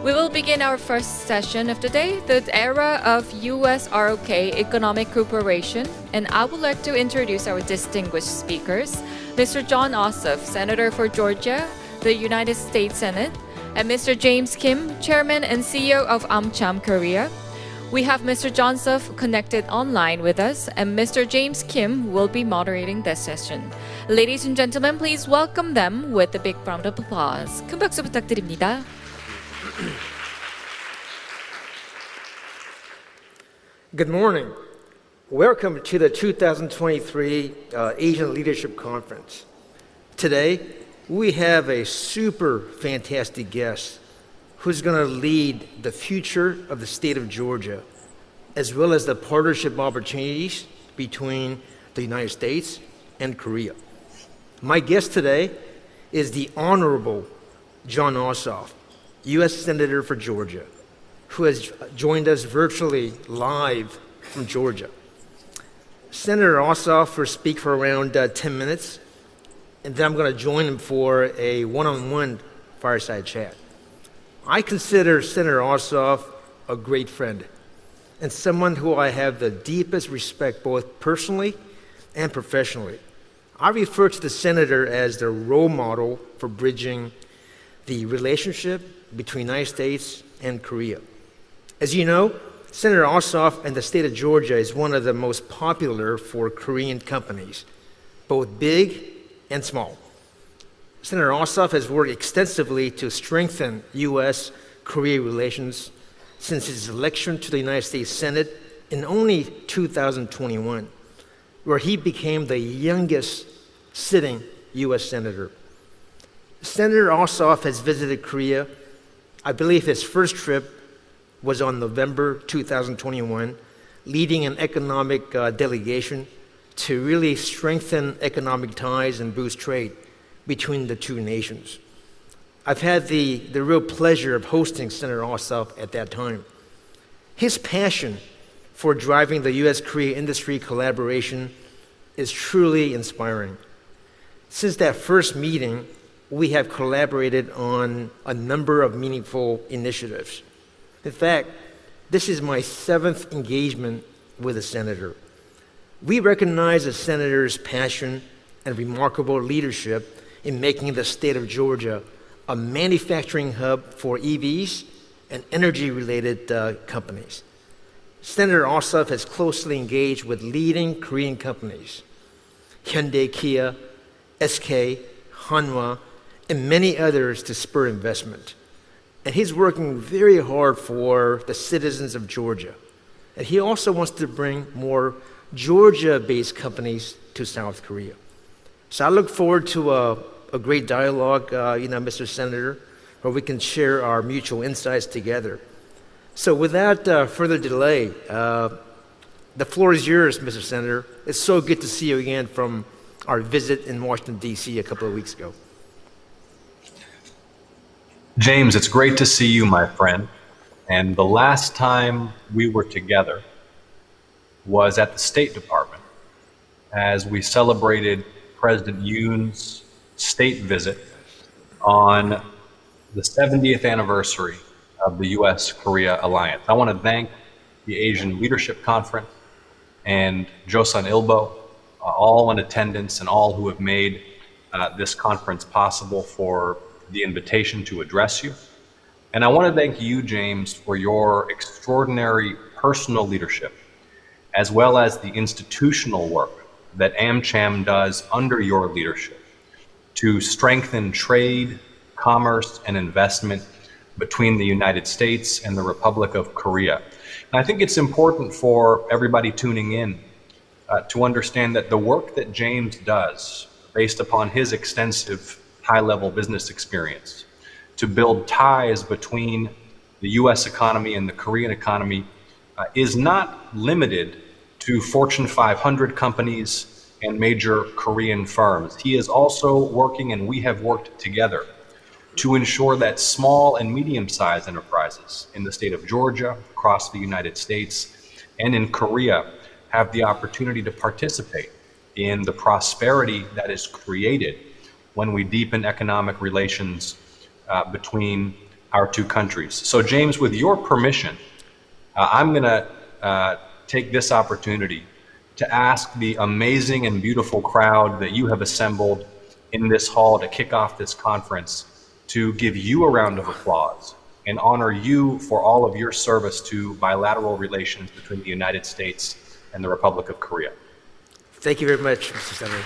We will begin our first session of the day, the era of US-ROK Economic Cooperation, and I would like to introduce our distinguished speakers, Mr. Jon Ossoff, Senator for Georgia, the United States Senate, and Mr. James Kim, Chairman and CEO of AMCHAM Korea. We have Mr. Jon Ossoff connected online with us, and Mr. James Kim will be moderating this session. Ladies and gentlemen, please welcome them with a big round of applause. 큰 박수 부탁드립니다. Good morning. Welcome to the 2023 Asian Leadership Conference. Today, we have a super fantastic guest who's going to lead the future of the state of Georgia, as well as the partnership opportunities between the United States and Korea. My guest today is the Honorable Jon Ossoff, U.S. Senator for Georgia, who has joined us virtually live from Georgia. Senator Ossoff will speak for around 10 minutes, and then I'm going to join him for a one-on-one fireside chat. I consider Senator Ossoff a great friend and someone who I have the deepest respect both personally and professionally. I refer to the senator as the role model for bridging the relationship between the United States and Korea. As you know, Senator Ossoff and the state of Georgia is one of the most popular for Korean companies, both big and small. Senator Ossoff has worked extensively to strengthen U.S.-Korea relations since his election to the United States Senate in only 2021, where he became the youngest sitting U.S. Senator. Senator Ossoff has visited Korea. I believe his first trip was on November 2021, leading an economic delegation to really strengthen economic ties and boost trade between the two nations. I've had the real pleasure of hosting Senator Ossoff at that time. His passion for driving the U.S.-Korea industry collaboration is truly inspiring. Since that first meeting, we have collaborated on a number of meaningful initiatives. In fact, this is my 7th engagement with a senator. We recognize the senator's passion and remarkable leadership in making the state of Georgia a manufacturing hub for EVs and energy-related companies. Senator Ossoff has closely engaged with leading Korean companies, Hyundai, Kia, SK, Hanwha, and many others to spur investment. And he's working very hard for the citizens of Georgia. And he also wants to bring more Georgia-based companies to South Korea. So I look forward to a great dialogue, Mr. Senator, where we can share our mutual insights together. So without further delay, the floor is yours, Mr. Senator. It's so good to see you again from our visit in Washington, D.C. a couple of weeks ago. James, it's great to see you, my friend. And the last time we were together was at the State Department as we celebrated President Yoon's state visit on the 70th anniversary of the U.S.-Korea Alliance. I want to thank the Asian Leadership Conference and Chosun Ilbo, all in attendance and all who have made this conference possible for the invitation to address you. And I want to thank you, James, for your extraordinary personal leadership, as well as the institutional work that AMCHAM does under your leadership to strengthen trade, commerce, and investment between the United States and the Republic of Korea. And I think it's important for everybody tuning in to understand that the work that James does, based upon his extensive high-level business experience, to build ties between the U.S. economy and the Korean economy is not limited to Fortune 500 companies and major Korean firms. He is also working, and we have worked together, to ensure that small and medium-sized enterprises in the state of Georgia, across the United States, and in Korea have the opportunity to participate in the prosperity that is created when we deepen economic relations between our two countries. So James, with your permission, I'm going to take this opportunity to ask the amazing and beautiful crowd that you have assembled in this hall to kick off this conference to give you a round of applause and honor you for all of your service to bilateral relations between the United States and the Republic of Korea. Thank you very much, Mr. Senator.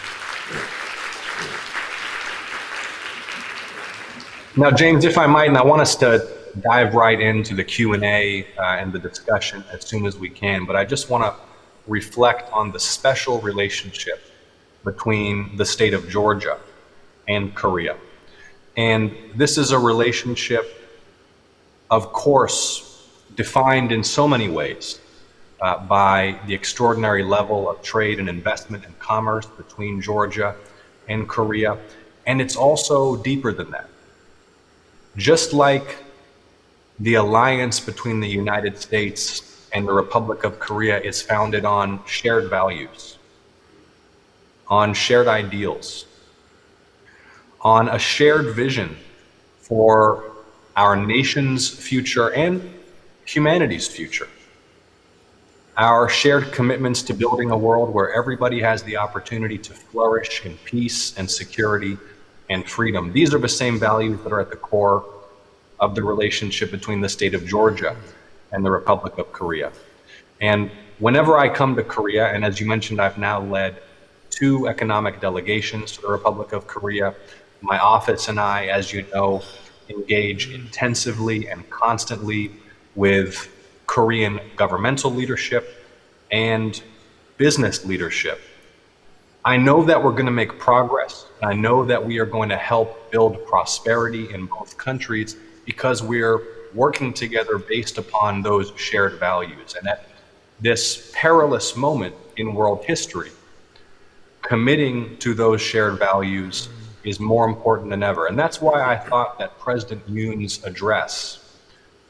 Now, James, if I might, and I want us to dive right into the Q&A and the discussion as soon as we can, but I just want to reflect on the special relationship between the state of Georgia and Korea. And this is a relationship, of course, defined in so many ways by the extraordinary level of trade and investment and commerce between Georgia and Korea. And it's also deeper than that. Just like the alliance between the United States and the Republic of Korea is founded on shared values, on shared ideals, on a shared vision for our nation's future and humanity's future. Our shared commitments to building a world where everybody has the opportunity to flourish in peace and security and freedom. These are the same values that are at the core of the relationship between the state of Georgia and the Republic of Korea. And whenever I come to Korea, and as you mentioned, I've now led 2 economic delegations to the Republic of Korea. My office and I, as you know, engage intensively and constantly with Korean governmental leadership and business leadership. I know that we're going to make progress. I know that we are going to help build prosperity in both countries because we're working together based upon those shared values. And at this perilous moment in world history, committing to those shared values is more important than ever. And that's why I thought that President Yoon's address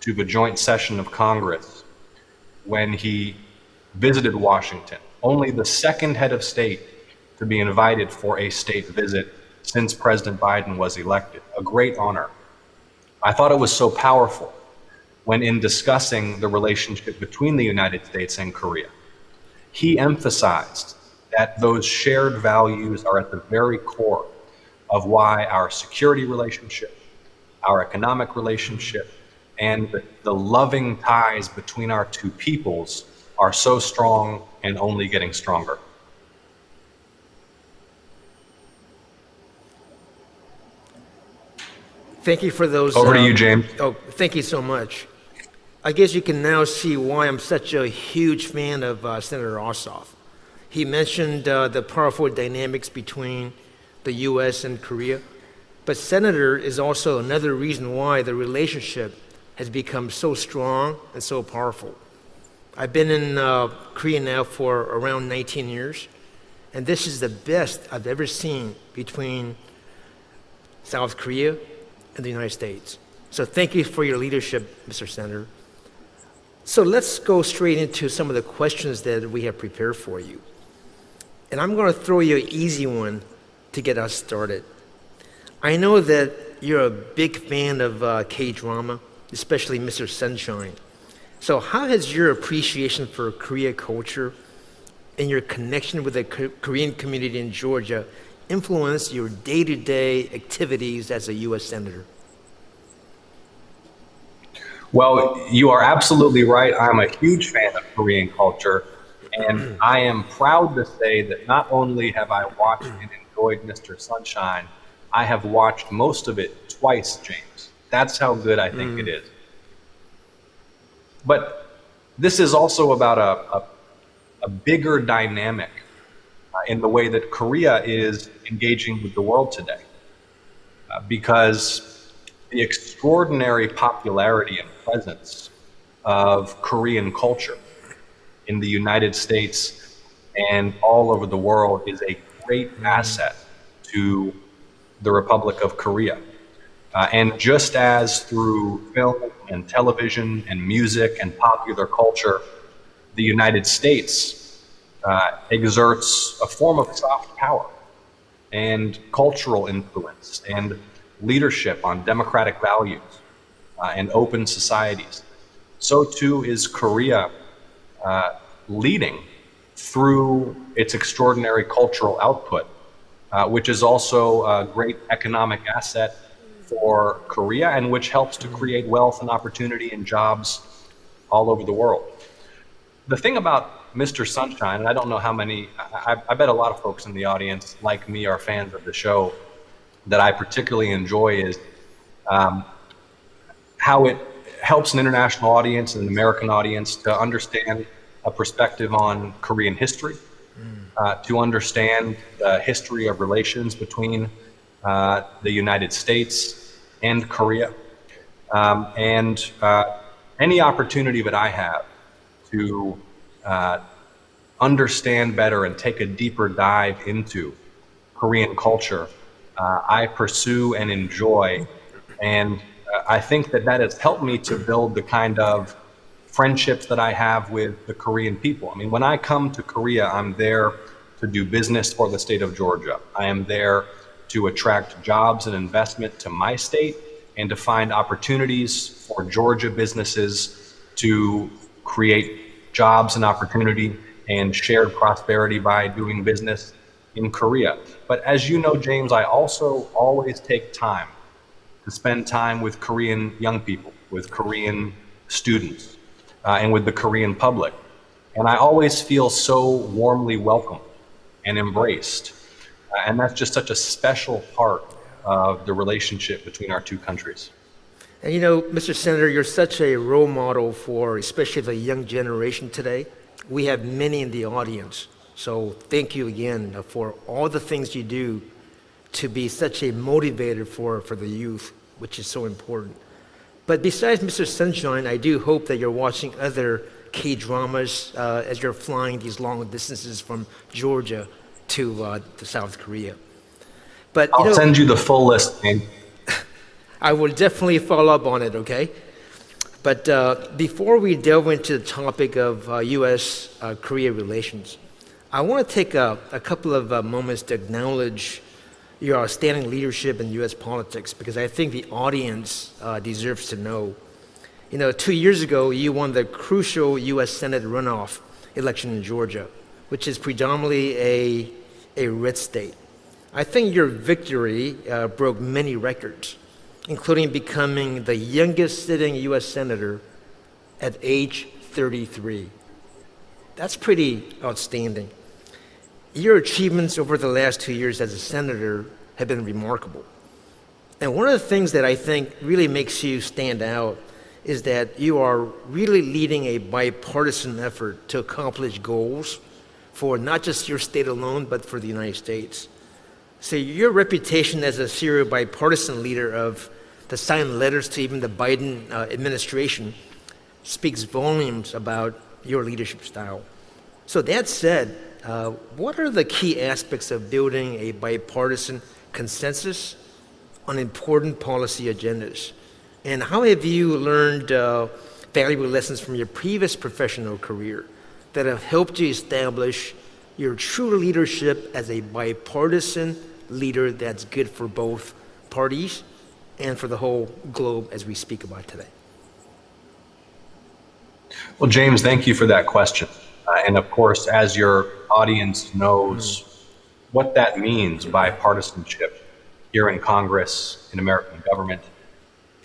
to the joint session of Congress when he visited Washington, only the second head of state to be invited for a state visit since President Biden was elected, a great honor. I thought it was so powerful when in discussing the relationship between the United States and Korea, he emphasized that those shared values are at the very core of why our security relationship, our economic relationship, and the loving ties between our two peoples are so strong and only getting stronger. Thank you for those. Over to you, James. Oh, thank you so much. I guess you can now see why I'm such a huge fan of Senator Ossoff. He mentioned the powerful dynamics between the U.S. and Korea, but Senator is also another reason why the relationship has become so strong and so powerful. I've been in Korea now for around 19 years, and this is the best I've ever seen between South Korea and the United States. So thank you for your leadership, Mr. Senator. So let's go straight into some of the questions that we have prepared for you. And I'm going to throw you an easy one to get us started. I know that you're a big fan of K-drama, especially Mr. Sunshine. So how has your appreciation for Korea culture and your connection with the Korean community in Georgia influenced your day-to-day activities as a U.S. Senator? Well, you are absolutely right. I'm a huge fan of Korean culture, and I am proud to say that not only have I watched and enjoyed Mr. Sunshine, I have watched most of it twice, James. That's how good I think it is. But this is also about a bigger dynamic in the way that Korea is engaging with the world today. Because the extraordinary popularity and presence of Korean culture in the United States and all over the world is a great asset to the Republic of Korea. And just as through film and television and music and popular culture, the United States exerts a form of soft power and cultural influence and leadership on democratic values. and open societies. So too is Korea leading through its extraordinary cultural output, which is also a great economic asset for Korea and which helps to create wealth and opportunity and jobs all over the world. The thing about Mr. Sunshine, and I don't know how many, I bet a lot of folks in the audience like me are fans of the show, that I particularly enjoy is how it helps an international audience and an American audience to understand a perspective on Korean history, to understand the history of relations between the United States and Korea. And any opportunity that I have to understand better and take a deeper dive into Korean culture, I pursue and enjoy. And I think that that has helped me to build the kind of friendships that I have with the Korean people. I mean, when I come to Korea, I'm there to do business for the state of Georgia. I am there to attract jobs and investment to my state and to find opportunities for Georgia businesses to create jobs and opportunity and shared prosperity by doing business in Korea. But as you know, James, I also always take time to spend time with Korean young people, with Korean students, and with the Korean public. And I always feel so warmly welcomed and embraced. And that's just such a special part of the relationship between our two countries. And you know, Mr. Senator, you're such a role model for especially the young generation today. We have many in the audience. So thank you again for all the things you do to be such a motivator for the youth, which is so important. But besides Mr. Sunshine, I do hope that you're watching other K-dramas as you're flying these long distances from Georgia to South Korea. But I'll send you the full list, man. I will definitely follow up on it, okay? But before we delve into the topic of U.S.-Korea relations, I want to take a couple of moments to acknowledge your outstanding leadership in U.S. politics, because I think the audience deserves to know. You know, 2 years ago, you won the crucial U.S. Senate runoff election in Georgia, which is predominantly a red state. I think your victory broke many records, including becoming the youngest sitting U.S. senator at age 33. That's pretty outstanding. Your achievements over the last 2 years as a senator have been remarkable. And one of the things that I think really makes you stand out is that you are really leading a bipartisan effort to accomplish goals for not just your state alone, but for the United States. So your reputation as a serial bipartisan leader of the signed letters to even the Biden administration speaks volumes about your leadership style. So that said, what are the key aspects of building a bipartisan consensus on important policy agendas? And how have you learned valuable lessons from your previous professional career that have helped you establish your true leadership as a bipartisan leader that's good for both parties and for the whole globe as we speak about today? Well, James, thank you for that question. And of course, as your audience knows, what that means by partisanship here in Congress, in American government,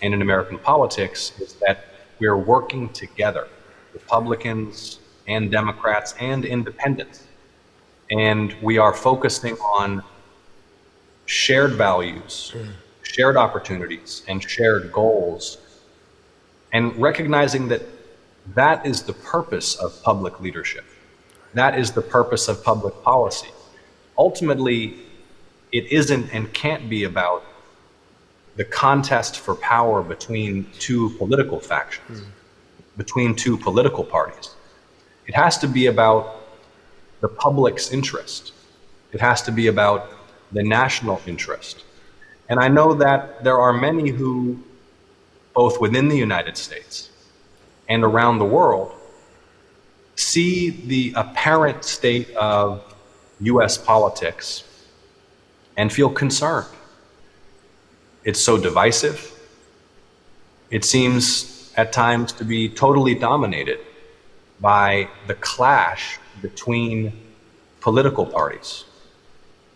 and in American politics is that we're working together, Republicans and Democrats and independents. And we are focusing on shared values, shared opportunities, and shared goals, and recognizing that that is the purpose of public leadership. That is the purpose of public policy. Ultimately, it isn't and can't be about the contest for power between two political factions, between two political parties. It has to be about the public's interest. It has to be about the national interest. And I know that there are many who, both within the United States and around the world, see the apparent state of US politics and feel concerned. It's so divisive. it seems at times to be totally dominated by the clash between political parties.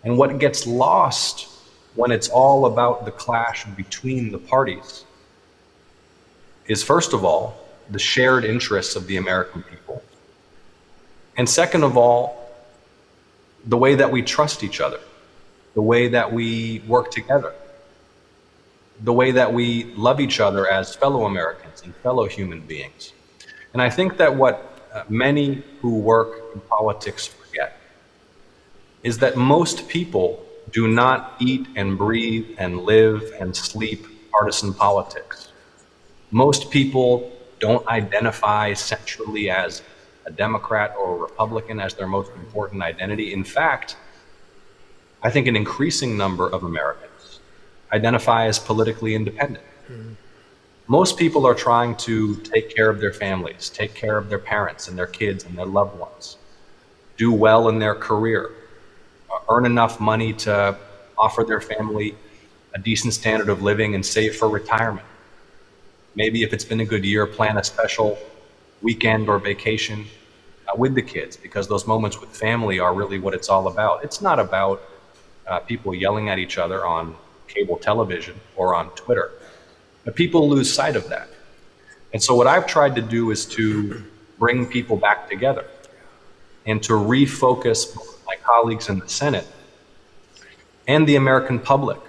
And what gets lost when it's all about the clash between the parties is, first of all, the shared interests of the American people. And second of all, the way that we trust each other, the way that we work together, the way that we love each other as fellow Americans and fellow human beings. And I think that what many who work in politics forget is that most people do not eat and breathe and live and sleep partisan politics. Most people don't identify centrally as a Democrat or a Republican as their most important identity. In fact, I think an increasing number of Americans identify as politically independent. Most people are trying to take care of their families, take care of their parents and their kids and their loved ones, do well in their career, earn enough money to offer their family a decent standard of living and save for retirement. Maybe if it's been a good year, plan a special weekend or vacation with the kids, because those moments with family are really what it's all about. It's not about people yelling at each other on cable television or on Twitter. But people lose sight of that. And so what I've tried to do is to bring people back together and to refocus my colleagues in the Senate and the American public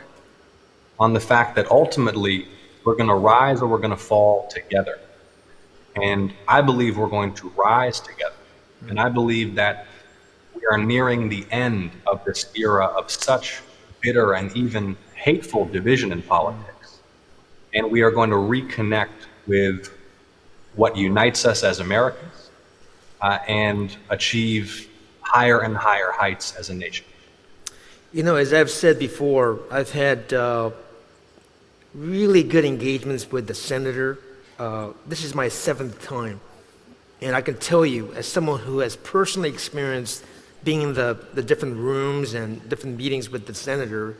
on the fact that ultimately we're going to rise or we're going to fall together. And I believe we're going to rise together. And I believe that we are nearing the end of this era of such bitter and even hateful division in politics. And we are going to reconnect with what unites us as Americans and achieve higher and higher heights as a nation. You know, as I've said before, I've had really good engagements with the senator. This is my 7th time. And I can tell you, as someone who has personally experienced being in the different rooms and different meetings with the senator,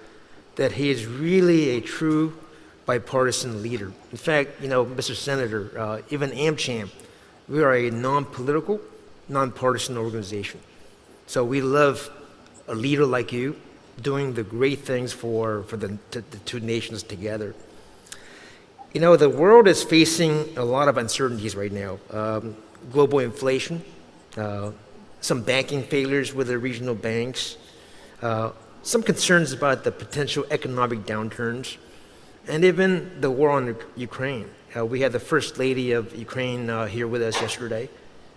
that he is really a true bipartisan leader. In fact, you know, Mr. Senator, even AMCHAM, we are a non-political, non-partisan organization. So we love a leader like you doing the great things for the two nations together. You know, the world is facing a lot of uncertainties right now. Global inflation, some banking failures with the regional banks, some concerns about the potential economic downturns, and even the war on Ukraine. We had the First Lady of Ukraine here with us yesterday,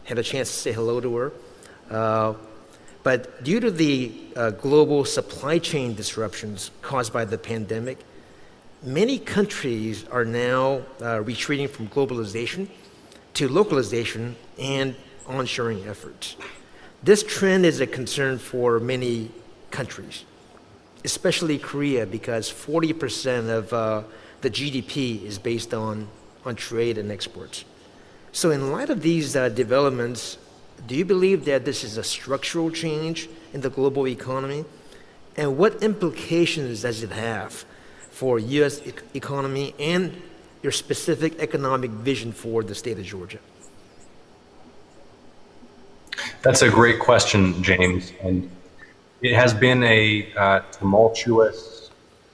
had a chance to say hello to her. But due to the global supply chain disruptions caused by the pandemic, many countries are now retreating from globalization to localization and onshoring efforts. This trend is a concern for many countries, especially Korea, because 40% of the GDP is based on trade and exports. So in light of these developments, do you believe that this is a structural change in the global economy? And what implications does it have for U.S. economy and your specific economic vision for the state of Georgia? That's a great question, James. And it has been a tumultuous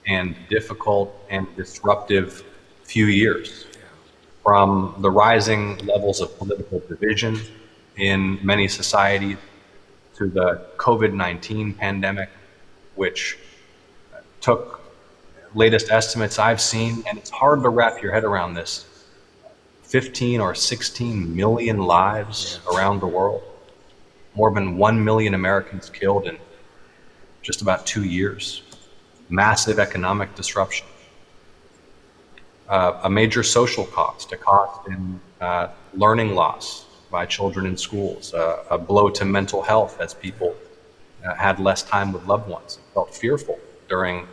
and difficult and disruptive few years, from the rising levels of political division in many societies to the COVID-19 pandemic, which took latest estimates I've seen, and it's hard to wrap your head around this, 15 or 16 million lives around the world, more than 1 million Americans killed in just about 2 years, massive economic disruption, a major social cost, a cost in learning loss by children in schools, a blow to mental health as people had less time with loved ones, felt fearful during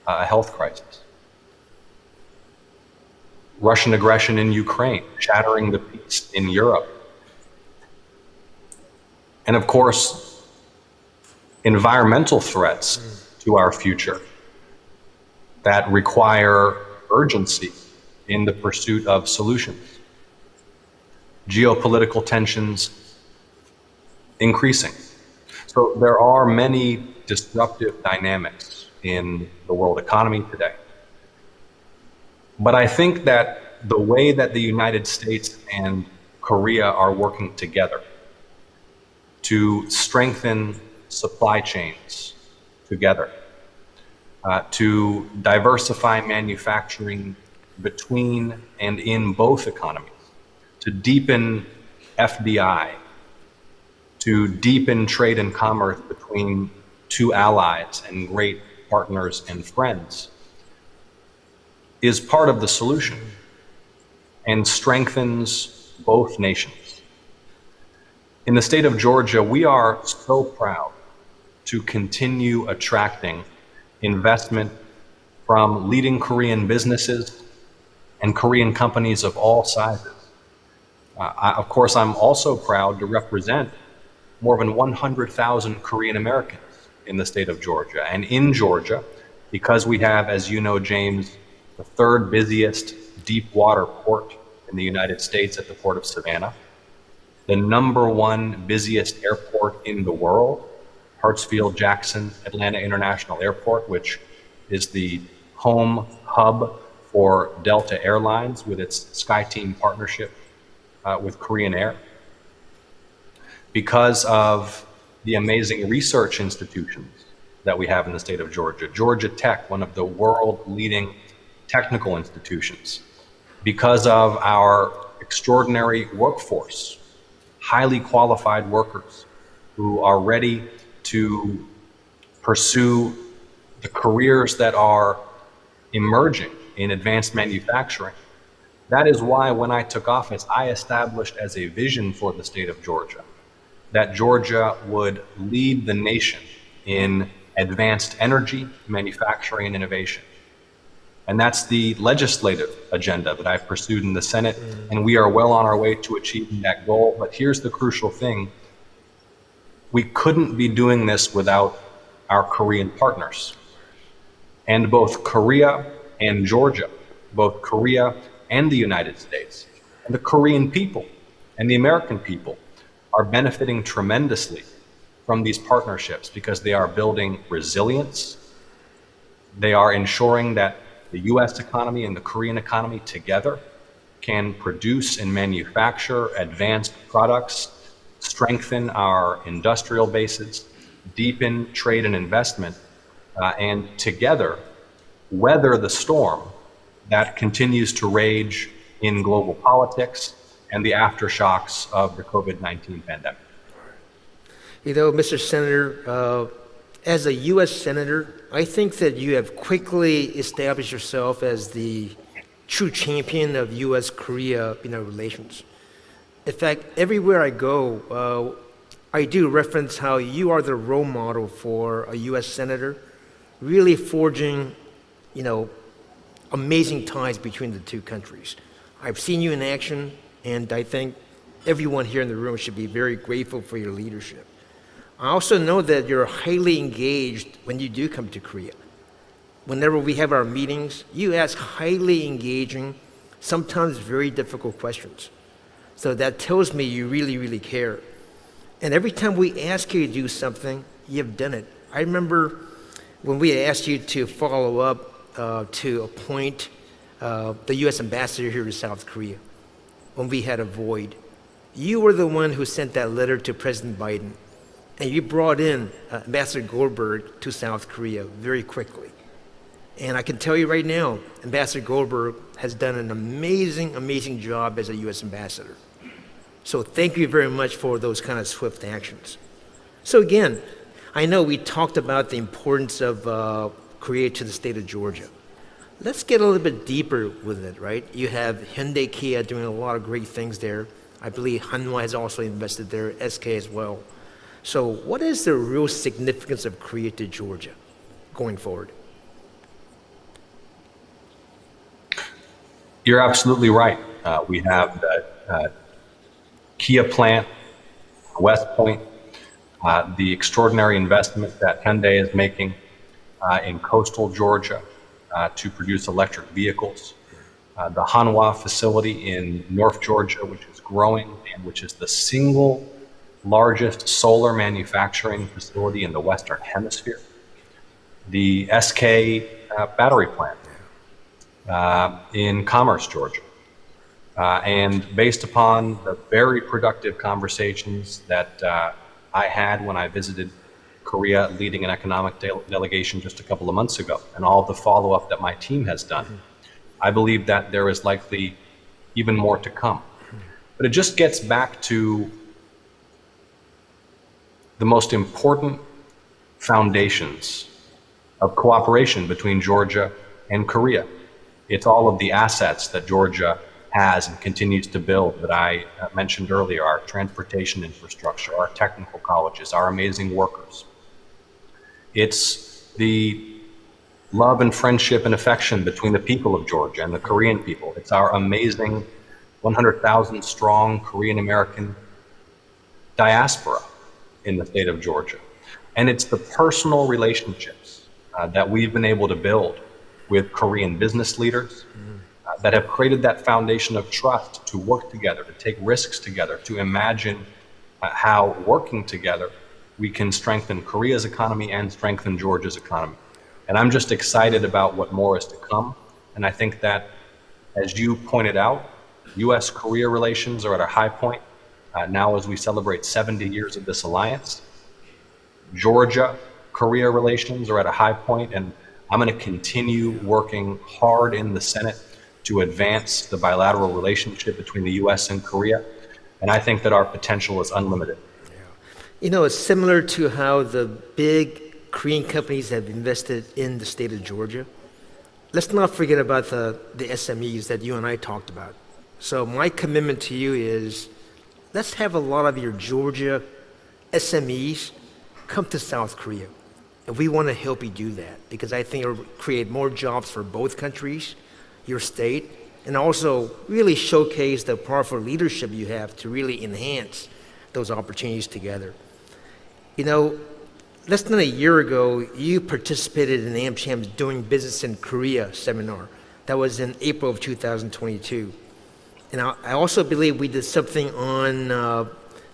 a health crisis. Russian aggression in Ukraine, shattering the peace in Europe. And of course, environmental threats to our future that require urgency in the pursuit of solutions. Geopolitical tensions increasing. So there are many disruptive dynamics in the world economy today. But I think that the way that the United States and Korea are working together to strengthen supply chains together, to diversify manufacturing between and in both economies, to deepen FDI, to deepen trade and commerce between two allies and great partners and friends, is part of the solution and strengthens both nations. In the state of Georgia, we are so proud to continue attracting investment from leading Korean businesses and Korean companies of all sizes. Of course, I'm also proud to represent more than 100,000 Korean Americans in the state of Georgia. And in Georgia, because we have, as you know, James, the third busiest deep water port in the United States at the Port of Savannah, the #1 busiest airport in the world, Hartsfield-Jackson Atlanta International Airport, which is the home hub for Delta Airlines with its SkyTeam partnership with Korean Air. Because of the amazing research institutions that we have in the state of Georgia, Georgia Tech, one of the world-leading technical institutions, because of our extraordinary workforce, highly qualified workers who are ready to pursue the careers that are emerging in advanced manufacturing. That is why when I took office, I established as a vision for the state of Georgia that Georgia would lead the nation in advanced energy, manufacturing, and innovation. And that's the legislative agenda that I've pursued in the Senate, and we are well on our way to achieving that goal. But here's the crucial thing. We couldn't be doing this without our Korean partners. And both Korea and Georgia, both Korea and the United States, and the Korean people and the American people are benefiting tremendously from these partnerships because they are building resilience. They are ensuring that the US economy and the Korean economy together can produce and manufacture advanced products, strengthen our industrial bases, deepen trade and investment, and together weather the storm that continues to rage in global politics and the aftershocks of the COVID-19 pandemic. You know, Mr. Senator, as a U.S. Senator, I think that you have quickly established yourself as the true champion of U.S.-Korea relations. In fact, everywhere I go, I do reference how you are the role model for a U.S. Senator, really forging, amazing ties between the two countries. I've seen you in action, and I think everyone here in the room should be very grateful for your leadership. I also know that you're highly engaged when you do come to Korea. Whenever we have our meetings, you ask highly engaging, sometimes very difficult questions. So that tells me you really, really care. And every time we ask you to do something, you've done it. I remember when we asked you to follow up to appoint the U.S. ambassador here to South Korea, when we had a void. You were the one who sent that letter to President Biden, and you brought in Ambassador Goldberg to South Korea very quickly. And I can tell you right now, Ambassador Goldberg has done an amazing, amazing job as a U.S. ambassador. So thank you very much for those kind of swift actions. So again, I know we talked about the importance of Korea to the state of Georgia. Let's get a little bit deeper with it, right? You have Hyundai Kia doing a lot of great things there. I believe Hanwha has also invested there, SK as well. So what is the real significance of Korea to Georgia going forward? You're absolutely right. We have the Kia plant, West Point, the extraordinary investment that Hyundai is making in coastal Georgia to produce electric vehicles. the Hanwha facility in North Georgia, which is growing and which is the single largest solar manufacturing facility in the Western Hemisphere. The SK battery plant in Commerce, Georgia. And based upon the very productive conversations that I had when I visited Korea leading an economic delegation just a couple of months ago, and all the follow-up that my team has done, I believe that there is likely even more to come. But it just gets back to the most important foundations of cooperation between Georgia and Korea. It's all of the assets that Georgia has and continues to build that I mentioned earlier, our transportation infrastructure, our technical colleges, our amazing workers. It's the love and friendship and affection between the people of Georgia and the Korean people. It's our amazing 100,000 strong Korean American diaspora in the state of Georgia. And it's the personal relationships that we've been able to build with Korean business leaders that have created that foundation of trust to work together, to take risks together, to imagine how working together we can strengthen Korea's economy and strengthen Georgia's economy. And I'm just excited about what more is to come. And I think that, as you pointed out, U.S.-Korea relations are at a high point now as we celebrate 70 years of this alliance. Georgia-Korea relations are at a high point, and I'm going to continue working hard in the Senate to advance the bilateral relationship between the U.S. and Korea. And I think that our potential is unlimited. You know, it's similar to how the big Korean companies have invested in the state of Georgia. Let's not forget about the SMEs that you and I talked about. So my commitment to you is, let's have a lot of your Georgia SMEs come to South Korea. And we want to help you do that because I think it'll create more jobs for both countries, your state, and also really showcase the powerful leadership you have to really enhance those opportunities together. You know, less than a year ago, you participated in AMCHAM's Doing Business in Korea seminar. That was in April of 2022. And I also believe we did something on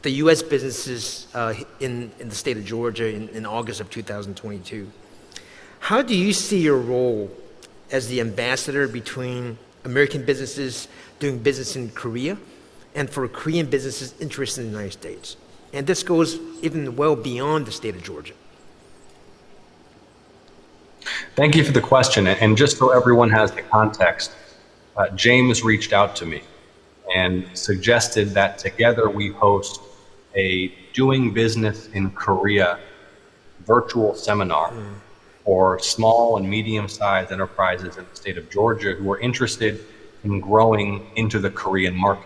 the U.S. businesses in the state of Georgia in August of 2022. How do you see your role as the ambassador between American businesses doing business in Korea and for Korean businesses interested in the United States? And this goes even well beyond the state of Georgia. Thank you for the question. And just so everyone has the context, James reached out to me and suggested that together we host a Doing Business in Korea virtual seminar for small and medium-sized enterprises in the state of Georgia who are interested in growing into the Korean market.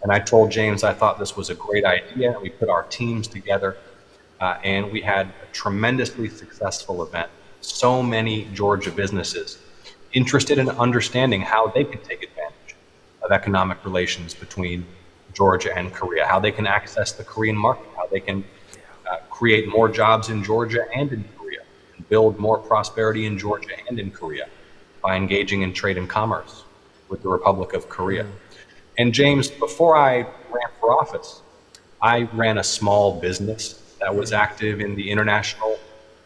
And I told James I thought this was a great idea. We put our teams together and we had a tremendously successful event. So many Georgia businesses interested in understanding how they can take advantage of economic relations between Georgia and Korea, how they can access the Korean market, how they can create more jobs in Georgia and in Korea, and build more prosperity in Georgia and in Korea by engaging in trade and commerce with the Republic of Korea. And James, before I ran for office, I ran a small business that was active in the international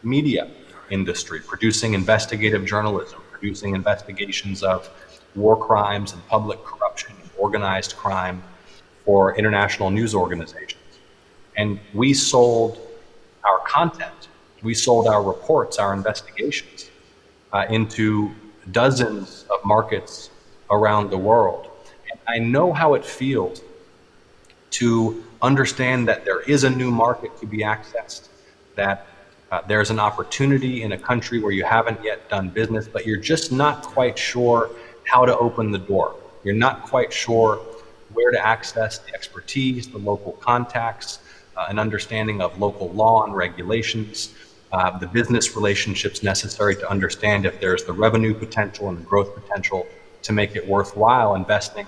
media industry, producing investigative journalism, producing investigations of war crimes and public corruption and organized crime for international news organizations. And we sold our content, we sold our reports, our investigations into dozens of markets around the world. And I know how it feels to understand that there is a new market to be accessed, that there's an opportunity in a country where you haven't yet done business, but you're just not quite sure how to open the door. You're not quite sure where to access the expertise, the local contacts, an understanding of local law and regulations, the business relationships necessary to understand if there's the revenue potential and the growth potential to make it worthwhile investing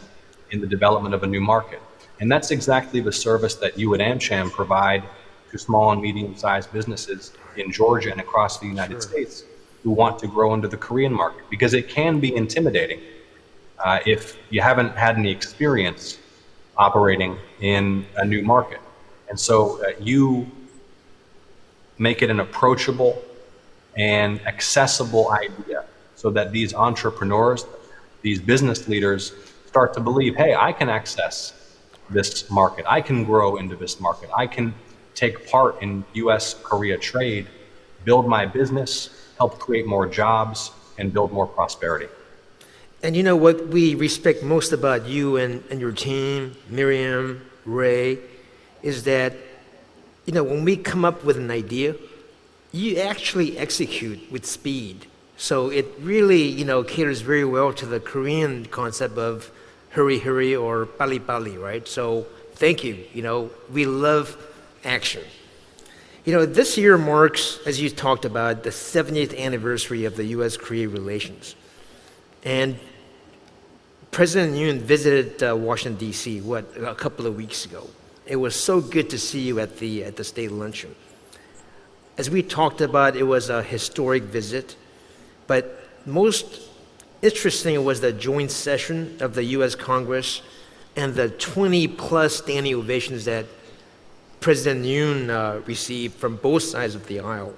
in the development of a new market. And that's exactly the service that you at AMCHAM provide to small and medium-sized businesses in Georgia and across the United States who want to grow into the Korean market, because it can be intimidating if you haven't had any experience operating in a new market. And so you make it an approachable and accessible idea so that these entrepreneurs, these business leaders start to believe, hey, I can access this market. I can grow into this market. I can take part in US-Korea trade, build my business, help create more jobs, and build more prosperity. And you know what we respect most about you and your team, Miriam, Ray, is that, you know, when we come up with an idea, you actually execute with speed. So it really, you know, caters very well to the Korean concept of hurry, hurry, or pali pali, right? So thank you. You know, we love action. You know, this year marks, as you talked about, the 70th anniversary of the U.S.-Korea relations. And President Yoon visited Washington, D.C., a couple of weeks ago. It was so good to see you at the state luncheon. As we talked about, it was a historic visit, but most interesting was the joint session of the U.S. Congress and the 20-plus standing ovations that President Yoon received from both sides of the aisle.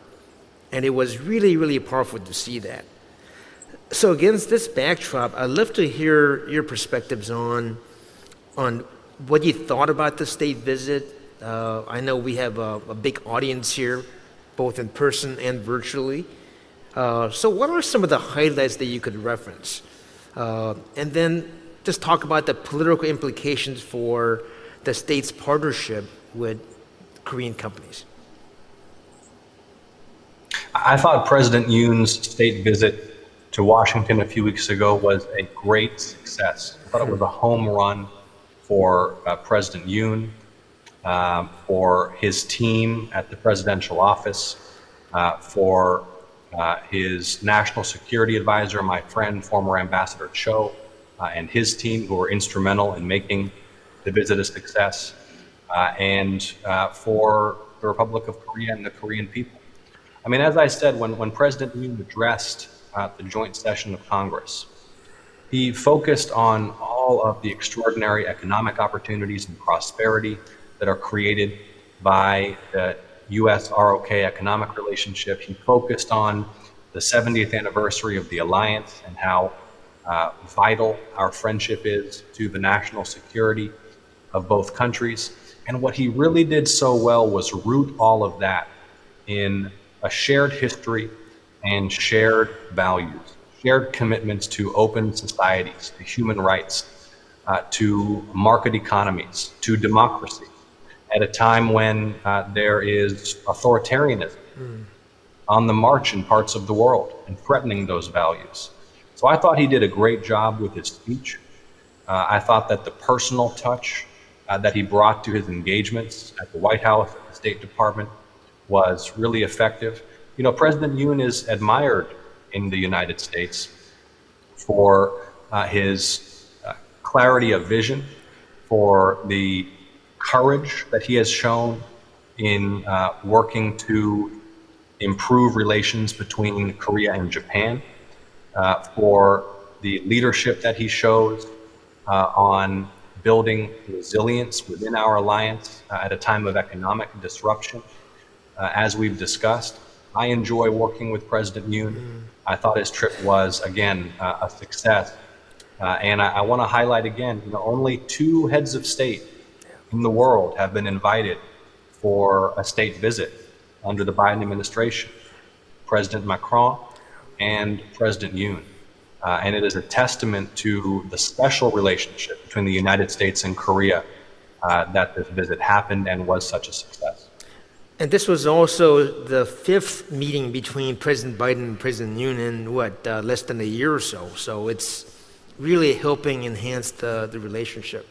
And it was really, really powerful to see that. So against this backdrop, I'd love to hear your perspectives on what you thought about the state visit. I know we have a big audience here, both in person and virtually. So what are some of the highlights that you could reference? And then just talk about the political implications for the state's partnership with Korean companies. I thought President Yoon's state visit to Washington a few weeks ago was a great success. I thought it was a home run for President Yoon, for his team at the presidential office, for his national security advisor, my friend, former Ambassador Cho, and his team, who were instrumental in making the visit a success, and for the Republic of Korea and the Korean people. I mean, as I said, when President Yoon addressed the joint session of Congress, he focused on all of the extraordinary economic opportunities and prosperity that are created by the US-ROK economic relationship. He focused on the 70th anniversary of the alliance and how vital our friendship is to the national security of both countries. And what he really did so well was root all of that in a shared history and shared values, shared commitments to open societies, to human rights, to market economies, to democracy, at a time when there is authoritarianism on the march in parts of the world and threatening those values. So I thought he did a great job with his speech. I thought that the personal touch that he brought to his engagements at the White House, at the State Department, was really effective. You know, President Yoon is admired in the United States for his clarity of vision, for the courage that he has shown in working to improve relations between Korea and Japan, for the leadership that he shows on building resilience within our alliance at a time of economic disruption. As we've discussed, I enjoy working with President Yoon. I thought his trip was, again, a success. And I want to highlight again, you know, only 2 heads of state in the world have been invited for a state visit under the Biden administration, President Macron and President Yoon. And it is a testament to the special relationship between the United States and Korea that this visit happened and was such a success. And this was also the 5th meeting between President Biden and President Yoon in less than a year or so. So it's really helping enhance the relationship.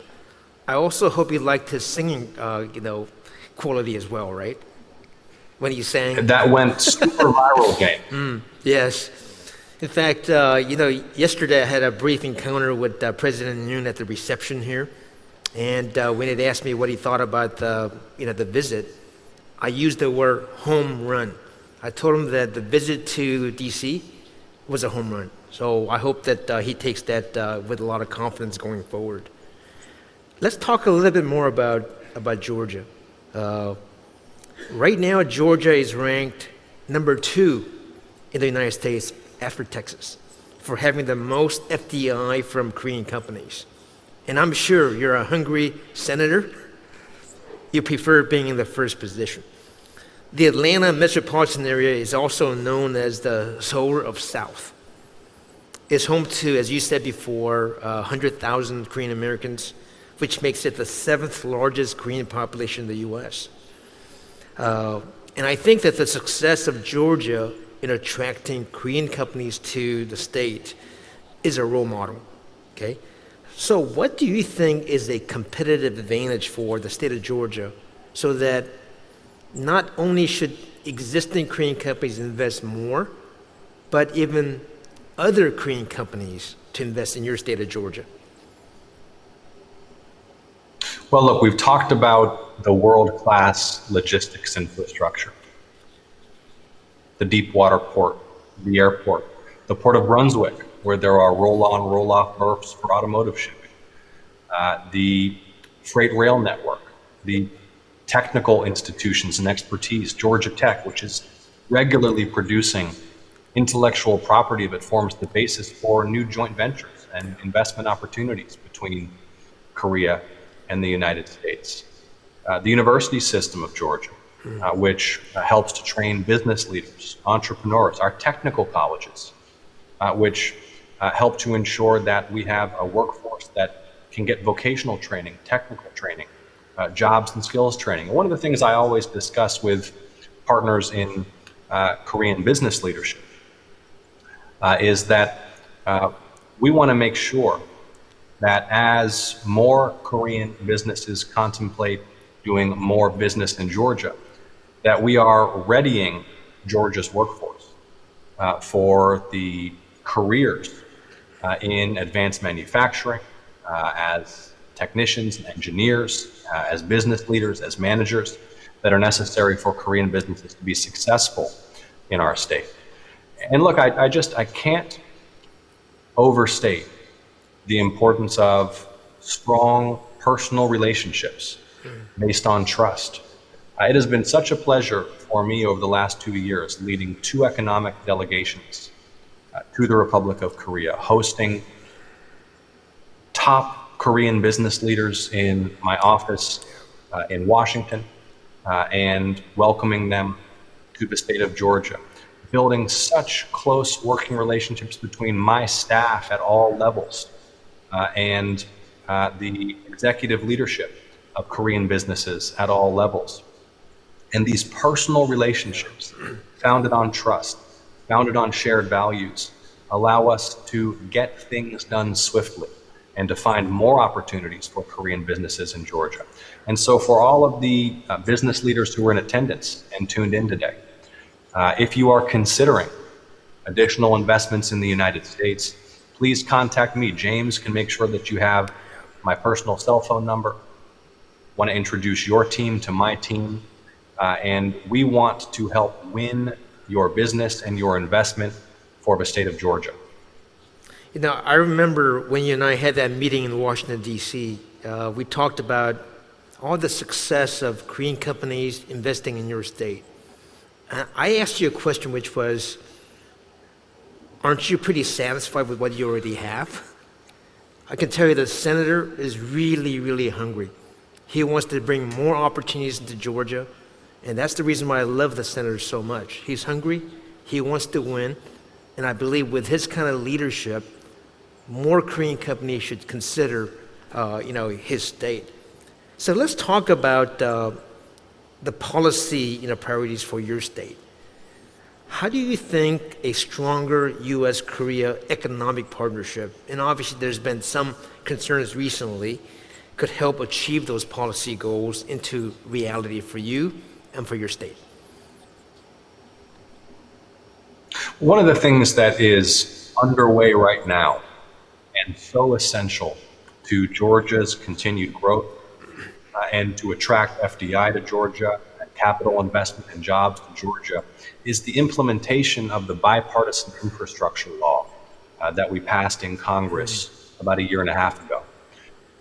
I also hope you liked his singing, quality as well, right? When he sang. That went super viral, game. Yes. In fact, yesterday I had a brief encounter with President Yoon at the reception here. And when he asked me what he thought about the visit, I used the word home run. I told him that the visit to D.C. was a home run. So I hope that he takes that with a lot of confidence going forward. Let's talk a little bit more about Georgia. Right now, Georgia is ranked number 2 in the United States after Texas for having the most FDI from Korean companies. And I'm sure you're a hungry senator. You prefer being in the first position. The Atlanta metropolitan area is also known as the Seoul of South. It's home to, as you said before, 100,000 Korean Americans, which makes it the 7th largest Korean population in the U.S. And I think that the success of Georgia in attracting Korean companies to the state is a role model, okay? So what do you think is a competitive advantage for the state of Georgia so that not only should existing Korean companies invest more, but even other Korean companies to invest in your state of Georgia? Well, look, we've talked about the world-class logistics infrastructure, the deep water port, the airport, the port of Brunswick, where there are roll-on, roll-off berths for automotive shipping, the freight rail network, the technical institutions and expertise, Georgia Tech, which is regularly producing intellectual property that forms the basis for new joint ventures and investment opportunities between Korea and the United States. The university system of Georgia, which helps to train business leaders, entrepreneurs, our technical colleges, which help to ensure that we have a workforce that can get vocational training, technical training, jobs and skills training. One of the things I always discuss with partners in Korean business leadership is that we want to make sure that as more Korean businesses contemplate doing more business in Georgia, that we are readying Georgia's workforce for the careers in advanced manufacturing, as technicians and engineers, as business leaders, as managers that are necessary for Korean businesses to be successful in our state. And look, I can't overstate the importance of strong personal relationships based on trust. It has been such a pleasure for me over the last 2 years leading 2 economic delegations to the Republic of Korea, hosting top Korean business leaders in my office in Washington and welcoming them to the state of Georgia, building such close working relationships between my staff at all levels and the executive leadership of Korean businesses at all levels. And these personal relationships, founded on trust, founded on shared values, allow us to get things done swiftly and to find more opportunities for Korean businesses in Georgia. And so for all of the business leaders who are in attendance and tuned in today, if you are considering additional investments in the United States, please contact me. James can make sure that you have my personal cell phone number. Want to introduce your team to my team, and we want to help win your business and your investment for the state of Georgia. You know, I remember when you and I had that meeting in Washington, D.C., we talked about all the success of Korean companies investing in your state. I asked you a question which was, aren't you pretty satisfied with what you already have? I can tell you the senator is really, really hungry. He wants to bring more opportunities into Georgia, and that's the reason why I love the senator so much. He's hungry, he wants to win, and I believe with his kind of leadership, more Korean companies should consider, his state. So let's talk about the policy, priorities for your state. How do you think a stronger U.S.-Korea economic partnership, and obviously there's been some concerns recently, could help achieve those policy goals into reality for you and for your state? One of the things that is underway right now and so essential to Georgia's continued growth and to attract FDI to Georgia and capital investment and jobs to Georgia is the implementation of the bipartisan infrastructure law that we passed in Congress about a year and a half ago.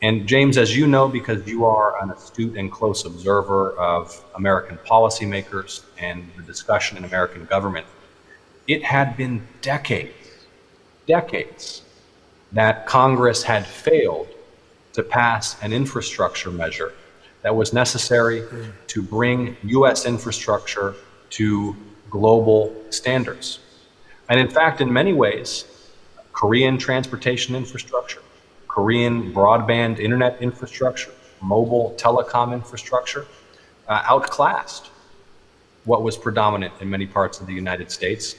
And James, as you know, because you are an astute and close observer of American policymakers and the discussion in American government, it had been decades that Congress had failed to pass an infrastructure measure that was necessary to bring U.S. infrastructure to global standards. And in fact, in many ways, Korean transportation infrastructure, Korean broadband internet infrastructure, mobile telecom infrastructure outclassed what was predominant in many parts of the United States.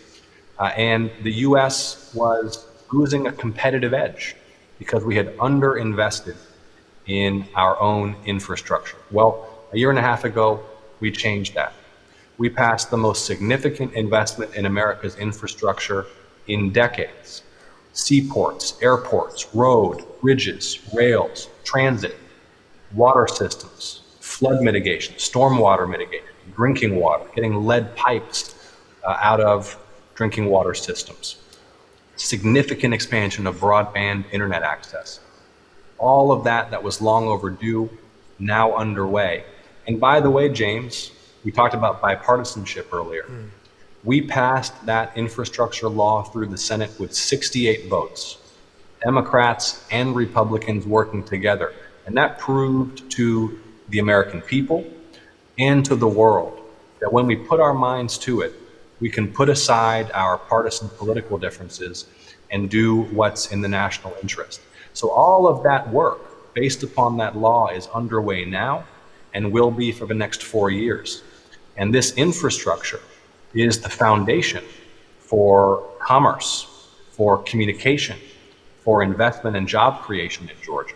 And the U.S. was losing a competitive edge because we had underinvested in our own infrastructure. Well, a year and a half ago, we changed that. We passed the most significant investment in America's infrastructure in decades. Seaports, airports, road, bridges, rails, transit, water systems, flood mitigation, stormwater mitigation, drinking water, getting lead pipes out of drinking water systems. Significant expansion of broadband internet access. All of that was long overdue, now underway. And by the way, James, we talked about bipartisanship earlier. We passed that infrastructure law through the Senate with 68 votes, Democrats and Republicans working together. And that proved to the American people and to the world that when we put our minds to it, we can put aside our partisan political differences and do what's in the national interest. So all of that work based upon that law is underway now and will be for the next 4 years. And this infrastructure is the foundation for commerce, for communication, for investment and job creation in Georgia,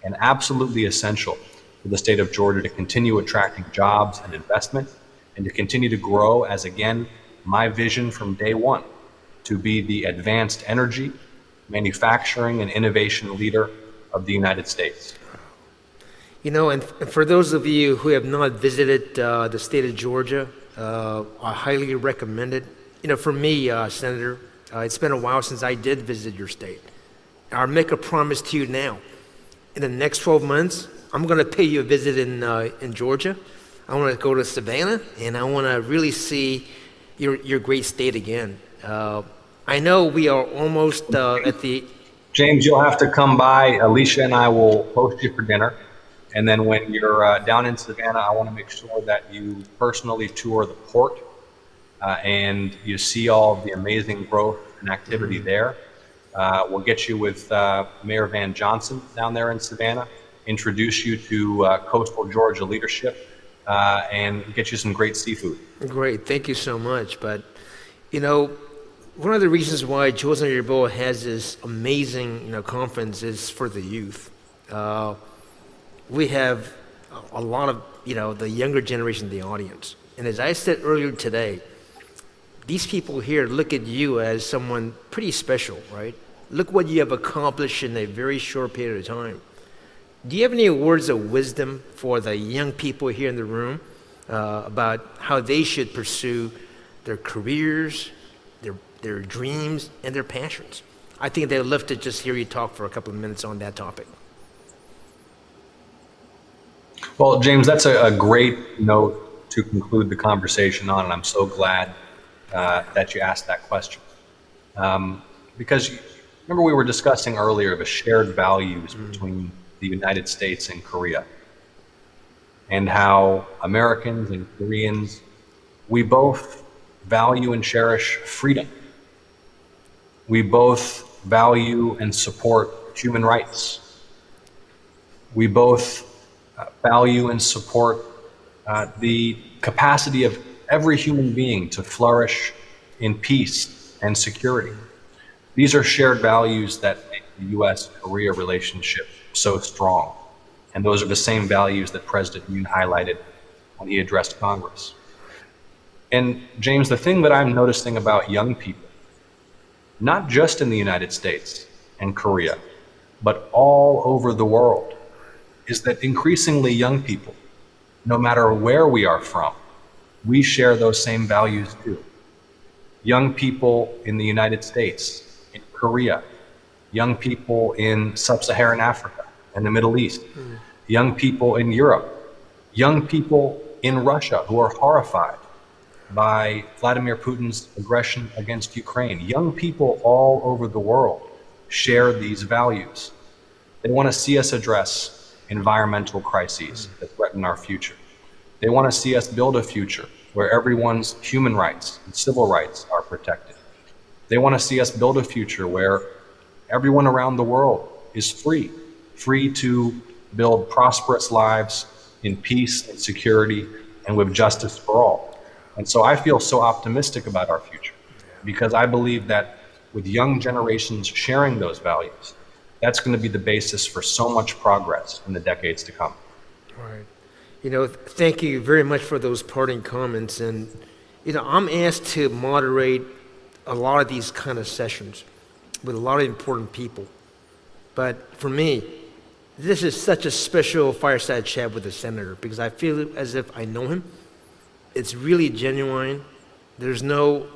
and absolutely essential for the state of Georgia to continue attracting jobs and investment and to continue to grow as, again, my vision from day one, to be the advanced energy, manufacturing, and innovation leader of the United States. You know, and for those of you who have not visited the state of Georgia, I highly recommend it. You know, for me, Senator, it's been a while since I did visit your state. I'll make a promise to you now. In the next 12 months, I'm going to pay you a visit in Georgia. I want to go to Savannah, and I want to really see your great state again. I know we are almost at the... James, you'll have to come by. Alicia and I will host you for dinner. And then when you're down in Savannah, I want to make sure that you personally tour the port and you see all of the amazing growth and activity there. We'll get you with Mayor Van Johnson down there in Savannah, introduce you to coastal Georgia leadership, and get you some great seafood. Great, thank you so much. But, you know, one of the reasons why Chosun Ilbo has this amazing, conference is for the youth. We have a lot of, the younger generation in the audience. And as I said earlier today, these people here look at you as someone pretty special, right? Look what you have accomplished in a very short period of time. Do you have any words of wisdom for the young people here in the room about how they should pursue their careers, their dreams, and their passions? I think they'd love to just hear you talk for a couple of minutes on that topic. Well, James, that's a great note to conclude the conversation on, and I'm so glad that you asked that question. Because remember we were discussing earlier the shared values between the United States and Korea, and how Americans and Koreans, we both value and cherish freedom. We both value and support human rights. We both value and support the capacity of every human being to flourish in peace and security. These are shared values that make the U.S.-Korea relationship so strong. And those are the same values that President Yoon highlighted when he addressed Congress. And James, the thing that I'm noticing about young people, not just in the United States and Korea, but all over the world, is that increasingly young people, no matter where we are from, we share those same values too. Young people in the United States in Korea, young people in sub-Saharan Africa and the Middle East, young people in Europe, young people in Russia who are horrified by Vladimir Putin's aggression against Ukraine. Young people all over the world share these values. They want to see us address environmental crises that threaten our future. They want to see us build a future where everyone's human rights and civil rights are protected. They want to see us build a future where everyone around the world is free to build prosperous lives in peace and security and with justice for all. And so I feel so optimistic about our future because I believe that with young generations sharing those values, that's going to be the basis for so much progress in the decades to come. Right. You know, thank you very much for those parting comments. And, you know, I'm asked to moderate a lot of these kind of sessions with a lot of important people. But for me, this is such a special fireside chat with the senator because I feel as if I know him. It's really genuine. There's no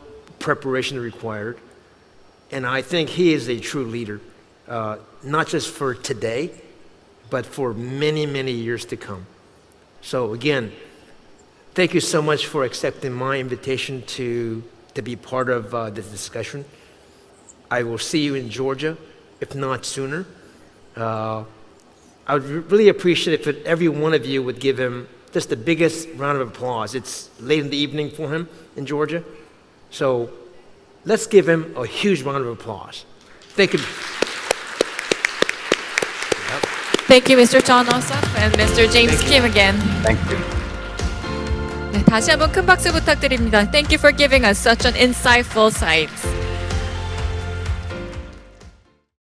preparation required. And I think he is a true leader, not just for today, but for many, many years to come. So again, thank you so much for accepting my invitation to be part of this discussion. I will see you in Georgia, if not sooner. I would really appreciate if every one of you would give him just the biggest round of applause. It's late in the evening for him in Georgia. So let's give him a huge round of applause. Thank you. Thank you, Mr. Jon Ossoff and Mr. James Kim again. Thank you. 네, 다시 한번 큰 박수 부탁드립니다. Thank you for giving us such an insightful sight.